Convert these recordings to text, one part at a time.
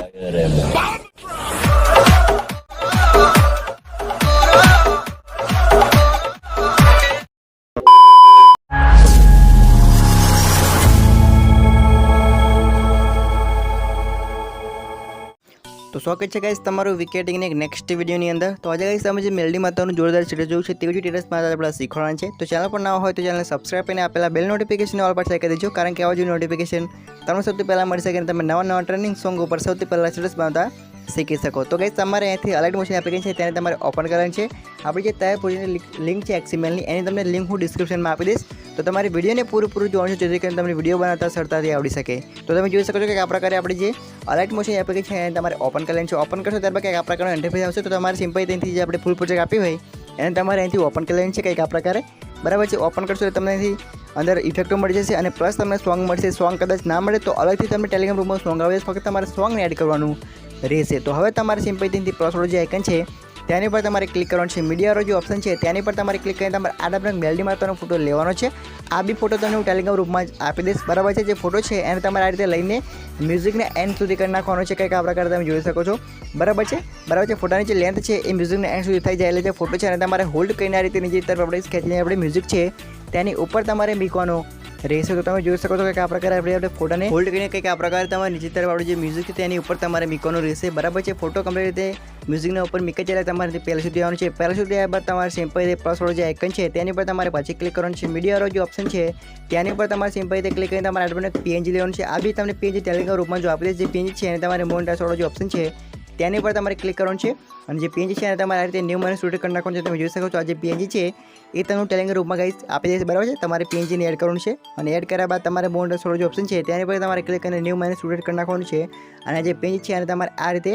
तो स्वागत है गाइस तमारू विकेटिंग ने नेक्स्ट वीडियो ની અંદર। तो आज गाइस તમે જે મેલડી માતાનું જોરદાર સ્ટેટસ જોયું છે તે સ્ટેટસ માં આપણે શીખવાડવાનું છે। તો ચેનલ પર ના હોય તો ચેનલને સબસ્ક્રાઇબ કરીને આપેલા બેલ નોટિફિકેશન ઓલ પર સેટ કરી દેજો, કારણ કે આવા જ નોટિફિકેશન તમને સૌથી પહેલા મળી શકે અને તમે નવા ટ્રેનિંગ સોંગ ઉપર સૌથી પહેલા સ્ટેટસ બનાવતા શીખી શકો। તો ગાइस તમારે અહીંથી અલાઇટ મોશન એપ્લિકેશન છે તેને તમારે ઓપન કરવાની છે। આપણી જે તૈયાર પ્રોજેક્ટની લિંક છે XML ની, એની તમને લિંક હું ડિસ્ક્રિપ્શનમાં આપી દઈશ। તો તમારી વિડીયોને પૂરું જોવાનું છે જેથી કરીને તમને વિડીયો બનાવતા સરળતાથી આવડી શકે। તો તમે જોઈ શકો છો કે આ પ્રકારે આપણી જે અલાઇટ મોશન એપ્લિકેશન એને તમારે ઓપન કરવાની છે। ઓપન કરશો ત્યારબાદ કંઈક આ પ્રકારનો ઇન્ટરફેસ આવશે। તો તમારે સિમ્પલ અહીંથી જે આપણે ફૂલ પ્રોજેક્ટ આપી હોય એને તમારે અહીંથી ઓપન કરવાની છે કંઈક આ પ્રકારે, બરાબર છે। ઓપન કરશો તો તમને અહીંથી અંદર ઇફેક્ટો મળી જશે અને પ્લસ તમને સોંગ મળશે। સોંગ કદાચ ના મળે તો અલગથી તમને ટેલિગ્રામ રૂમમાં સોંગ આવે છે, ફક્ત તમારે સોંગને એડ કરવાનું રહેશે। તો હવે તમારે સિમ્પલ અહીંથી પ્લસવાળો જે આઇકન છે તેની પર તમારે ક્લિક કરવાનું છે। મીડિયાવાળો જે ઓપ્શન છે તેની પર તમારે ક્લિક કરીને તમારે આડા પર મેલડી માતાનો ફોટો લેવાનો છે। આ બી ફોટો તમને હું ટેલિગ્રામ રૂપમાં જ આપી દઈશ, બરાબર છે। જે ફોટો છે એને તમારે આ રીતે લઈને મ્યુઝિકને એન્ડ સુધી કરી નાખવાનો છે, કંઈક આ પ્રકારે તમે જોઈ શકો છો, બરાબર છે। ફોટાની જે લેન્થ છે એ મ્યુઝિકને એન્ડ સુધી થઈ જાય એટલે જે ફોટો છે એને તમારે હોલ્ડ કરીને આ રીતે નીચે તરફ આપણે ખેંચીને આપણે મ્યુઝિક છે તેની ઉપર તમારે મૂકવાનો રહેશે। તો તમે જોઈ શકો છો કે આ પ્રકારે આપણે ફોટાને હોલ્ડ કરીને કંઈક આ પ્રકારે તમારે નીચે તરફ આપણે જે મ્યુઝિક છે તેની ઉપર તમારે મૂકવાનું રહેશે, બરાબર છે। ફોટો કમ્પ્લીટ રીતે મ્યુઝિકના ઉપર મૂકે છે એટલે તમારે પહેલાં સુધી આવવાનું છે। પહેલાં સુધી આવ્યા બાદ તમારે સિમ્પલ પ્લસવાળો જે આઇકન છે તેની પર તમારે પાછી ક્લિક કરવાનું છે। મીડિયાવાળો જે ઓપ્શન છે તેની પર તમારે સિમ્પલ રીતે ક્લિક કરીને તમારે આપણે PNG લેવાનું છે। આ બી તમને PNG ટેલિગ્રામ રૂપમાં જો આપી દે, જે PNG છે એને તમારે મોનેટાઇઝવાળો જે ઓપ્શન છે તેની પર તમારે ક્લિક કરવાનું છે અને જે PNG છે એને તમારે આ રીતે ન્યૂ મને શૂટ કરી નાખવાનું છે। તમે જોઈ શકો છો આ જે PNG છે એ તમને ટેલિગ્રામ રૂપમાં ગાઈસ આપી દઈશ, બરાબર છે। તમારે PNG ને એડ કરવાનું છે અને એડ કર્યા બાદ તમારે મોનેટાઇઝવાળો જે ઓપ્શન છે તેની પર તમારે ક્લિક કરીને ન્યૂ મને શૂટ કરી નાખવાનું છે અને જે PNG છે એને તમારે આ રીતે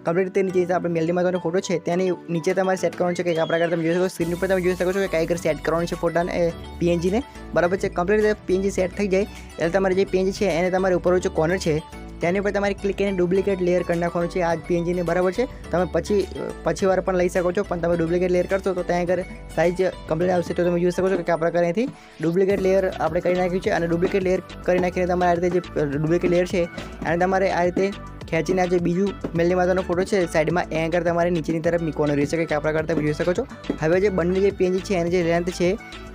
કમ્પ્લીટ રીતે નીચે આપણે મેલડી માતાનો ફોટો છે તેની નીચે તમારે સેટ કરવાનું છે કે આ પ્રકારે તમે જોઈ શકો સ્ક્રીન પર તમે જોઈ શકો છો કે કઈ સેટ કરવાનું છે ફોટાને PNG ને, બરાબર છે। કમ્પ્લીટ રીતે PNG સેટ થઈ જાય એટલે તમારે જે PNG છે એને તમારે ઉપર જે કોર્નર છે તેની પર તમારે ક્લિક કરીને ડુપ્લિકેટ લેયર કરી નાખવાનું છે આ PNG ને, બરાબર છે। તમે પછી વાર પણ લઈ શકો છો, પણ તમે ડુપ્લિકેટ લેયર કરશો તો ત્યાં આગળ સાઇઝ કમ્પ્લીટ આવશે। તો તમે જોઈ શકો છો કે આ પ્રકારે અહીંથી ડુપ્લિકેટ લેયર આપણે કરી નાખ્યું છે અને ડુપ્લિકેટ લેયર કરી નાખીને તમારે આ રીતે જે ડુપ્લિકેટ લેયર છે અને તમારે આ રીતે ખેંચીને આ જે બીજું મેલડી માતાનો ફોટો છે સાઈડમાં એ આગળ તમારે નીચેની તરફ મૂકવાનો રહેશે, કે આ પ્રકારે તમે જોઈ શકો છો। હવે જે બંને જે PNG છે એની જે લેન્થ છે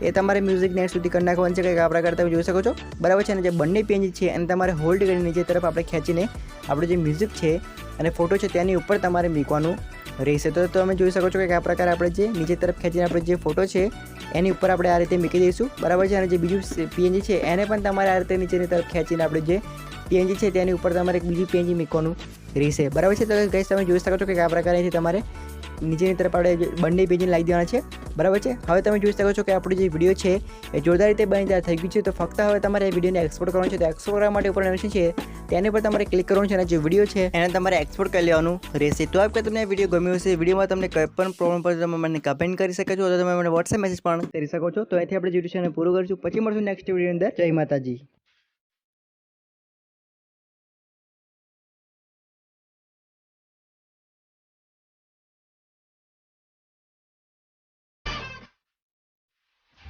એ તમારે મ્યુઝિક નેટ સુધી કરી નાખવાનું છે, કે આ પ્રકારે તમે જોઈ શકો છો, બરાબર છે। અને જે બંને PNG છે એને તમારે હોલ્ડ કરીને નીચે તરફ આપણે ખેંચીને આપણું જે મ્યુઝિક છે અને ફોટો છે તેની ઉપર તમારે મૂકવાનું રહેશે। તો તમે જોઈ શકો છો કે આ પ્રકારે આપણે જે નીચે તરફ ખેંચીને આપણે જે ફોટો છે એની ઉપર આપણે આ રીતે મૂકી દઈશું, બરાબર છે। અને જે બીજું PNG છે એને પણ તમારે આ રીતે નીચેની તરફ ખેંચીને આપણે જે PNG છે તેની ઉપર તમારે એક બીજી PNG મૂકવાનું રહેશે, બરાબર છે। તો ગાઈસ તમે જોઈ શકો છો કે આ પ્રકારેથી તમારે નીચેની તરફ આપણે બંને PNG લાવી દેવાના છે, બરાબર છે। હવે તમે જોઈ શકો છો કે આપણું જે વિડીયો છે એ જોરદાર રીતે બની તૈયાર થઈ ગયું છે। તો ફક્ત હવે તમારે એ વિડીયોને એક્સપોર્ટ કરવાનો છે। તો એક્સપોર્ટ કરવા માટે ઉપર ઓપ્શન છે તેની પર તમારે ક્લિક કરવાનું છે અને જે વિડીયો છે એને તમારે એક્સપોર્ટ કરી લેવાનું રહેશે। તો આ તમને વિડીયો ગમ્યો હશે, વિડીયોમાં તમને કોઈ પણ પ્રોબ્લેમ પડે તમે મને કમેન્ટ કરી શકો છો, તો તમે મને WhatsApp મેસેજ પણ કરી શકો છો। તો અહીંથી આપણે જે વિડીયો છે એને પૂરું કરીશું, પછી મળશું નેક્સ્ટ વિડીયો અંદર। જય માતાજી।